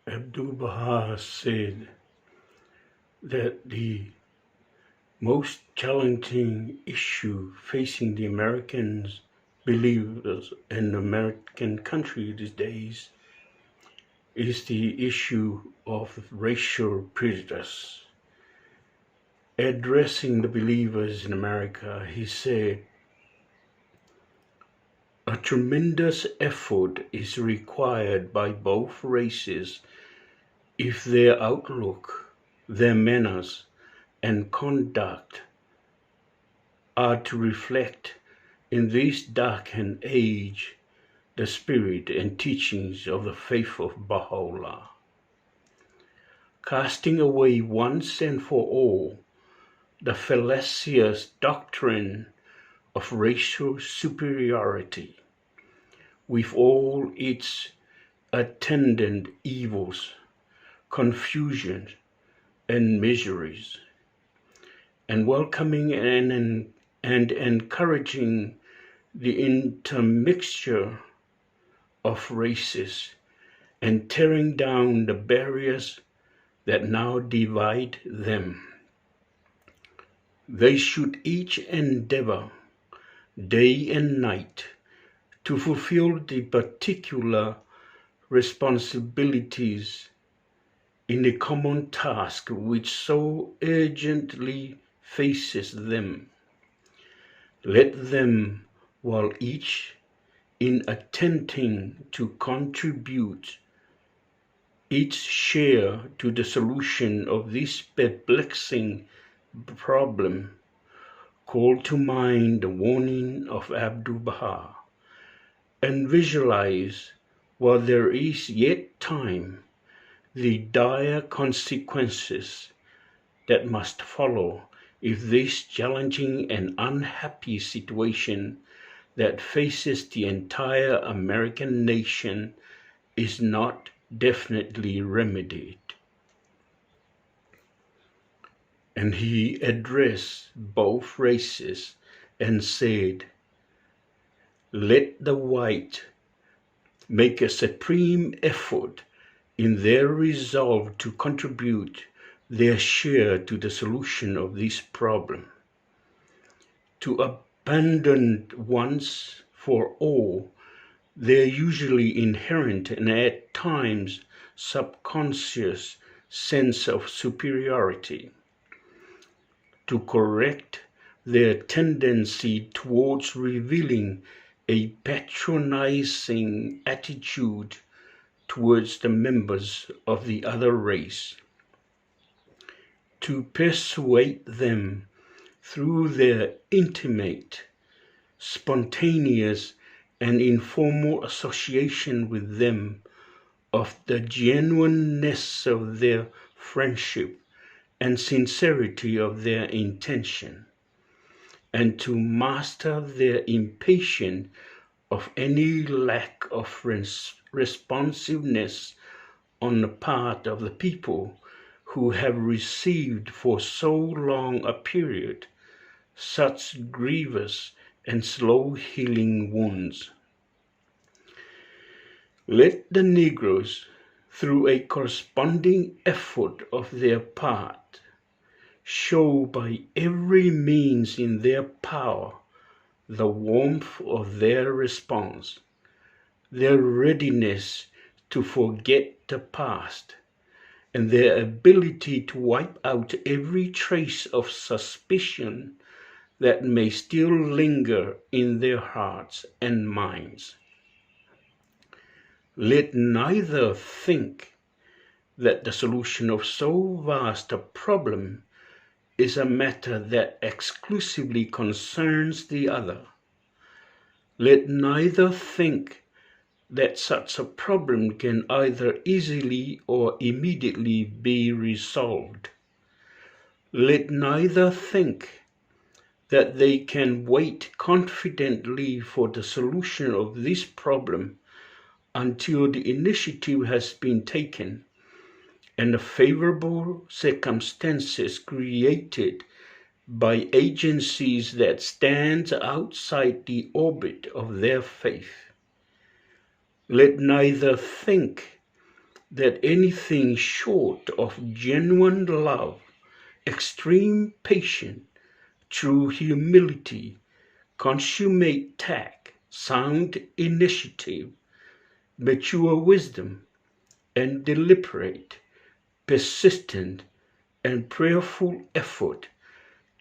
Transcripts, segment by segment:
Abdu'l-Baha said that the most challenging issue facing the American believers in the American country these days is the issue of racial prejudice. Addressing the believers in America, he said, "A tremendous effort is required by both races if their outlook, their manners, and conduct are to reflect in this darkened age the spirit and teachings of the faith of Baha'u'llah. Casting away once and for all the fallacious doctrine of racial superiority, with all its attendant evils, confusion, and miseries, and welcoming and encouraging the intermixture of races, and tearing down the barriers that now divide them. They should each endeavor, day and night, to fulfill the particular responsibilities in the common task which so urgently faces them. Let them, while each in attempting to contribute its share to the solution of this perplexing problem, call to mind the warning of Abdu'l-Baha, and visualize, while there is yet time, the dire consequences that must follow if this challenging and unhappy situation that faces the entire American nation is not definitely remedied." And he addressed both races and said, "Let the white make a supreme effort in their resolve to contribute their share to the solution of this problem, to abandon once for all their usually inherent and at times subconscious sense of superiority, to correct their tendency towards revealing a patronizing attitude towards the members of the other race, to persuade them through their intimate, spontaneous, and informal association with them of the genuineness of their friendship and sincerity of their intention, and to master their impatience of any lack of responsiveness on the part of the people who have received for so long a period such grievous and slow-healing wounds. Let the Negroes, through a corresponding effort of their part, show by every means in their power the warmth of their response, their readiness to forget the past, and their ability to wipe out every trace of suspicion that may still linger in their hearts and minds. Let neither think that the solution of so vast a problem is a matter that exclusively concerns the other. Let neither think that such a problem can either easily or immediately be resolved. Let neither think that they can wait confidently for the solution of this problem until the initiative has been taken and the favorable circumstances created by agencies that stand outside the orbit of their faith. Let neither think that anything short of genuine love, extreme patience, true humility, consummate tact, sound initiative, mature wisdom, and deliberate, persistent, and prayerful effort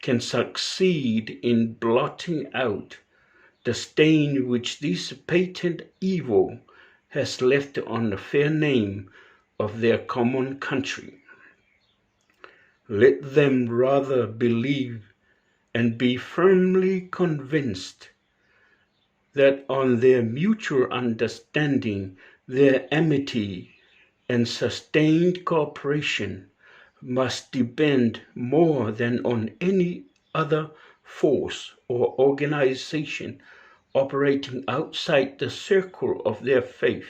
can succeed in blotting out the stain which this patent evil has left on the fair name of their common country. Let them rather believe and be firmly convinced that on their mutual understanding, their amity and sustained cooperation must depend more than on any other force or organization operating outside the circle of their faith.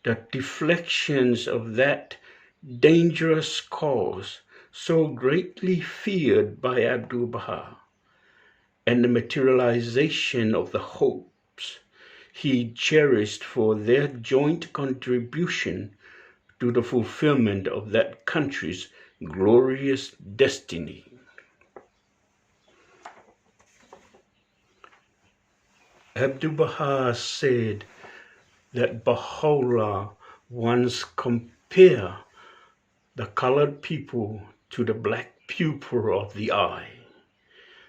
The deflections of that dangerous cause so greatly feared by Abdu'l-Baha, and the materialization of the hopes he cherished for their joint contribution to the fulfillment of that country's glorious destiny. Abdu'l-Baha said that Baha'u'llah once compared the colored people to the black pupil of the eye,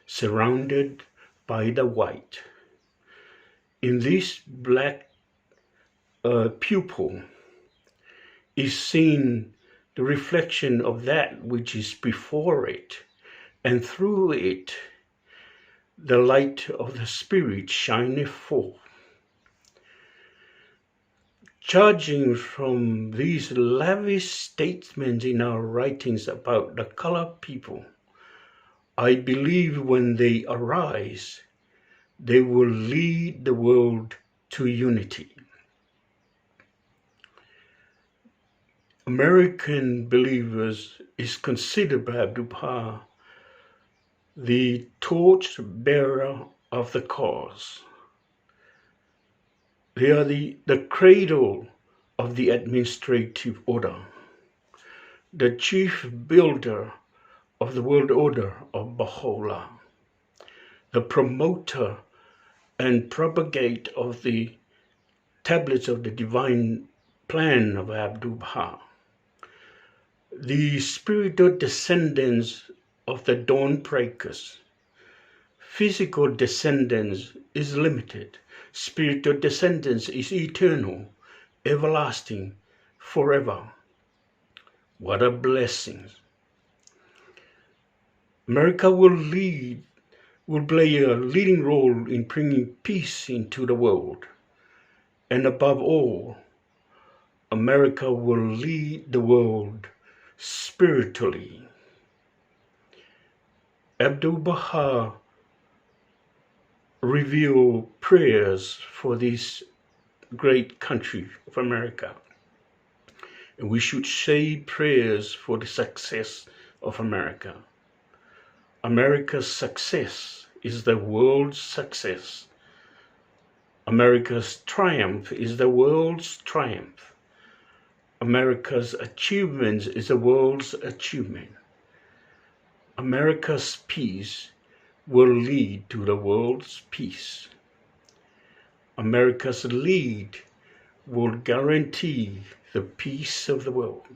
surrounded by the white. In this black pupil is seen the reflection of that which is before it, and through it the light of the Spirit shineth forth. Judging from these lavish statements in our writings about the colored people, I believe when they arise, they will lead the world to unity. American believers is considered by Abdu'l-Baha the torch bearer of the cause. They are the cradle of the administrative order, the chief builder of the world order of Baha'u'llah, the promoter and propagator of the tablets of the divine plan of Abdu'l-Baha, the spiritual descendants of the dawn breakers. Physical descendants is limited. Spiritual descendants is eternal, everlasting, forever. What a blessing. America will play a leading role in bringing peace into the world. And above all, America will lead the world spiritually. Abdu'l-Baha revealed prayers for this great country of America. And we should say prayers for the success of America. America's success is the world's success. America's triumph is the world's triumph. America's achievements is the world's achievement. America's peace will lead to the world's peace. America's lead will guarantee the peace of the world.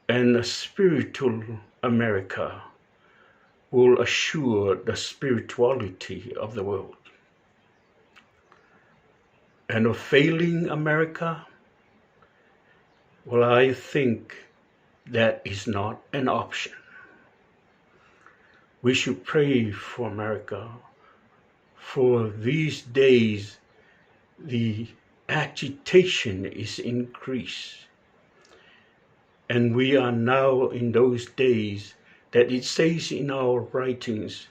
And a spiritual America will assure the spirituality of the world. And a failing America, well, I think that is not an option. We should pray for America. For these days, the agitation is increased. And we are now in those days that it says in our writings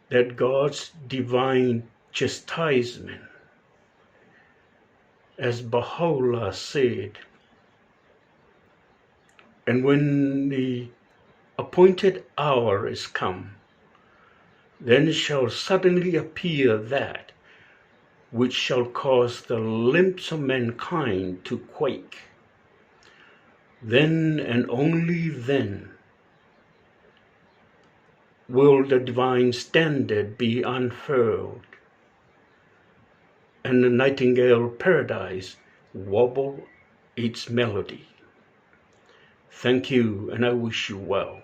that God's divine chastisement, as Baha'u'llah said, and when the appointed hour is come, then shall suddenly appear that which shall cause the limbs of mankind to quake. Then and only then will the divine standard be unfurled, and the nightingale paradise warble its melody. Thank you, and I wish you well.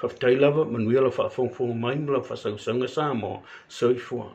Whaftai lava, manuela whaafongfong mai mula whasausanga Samoa, soifua.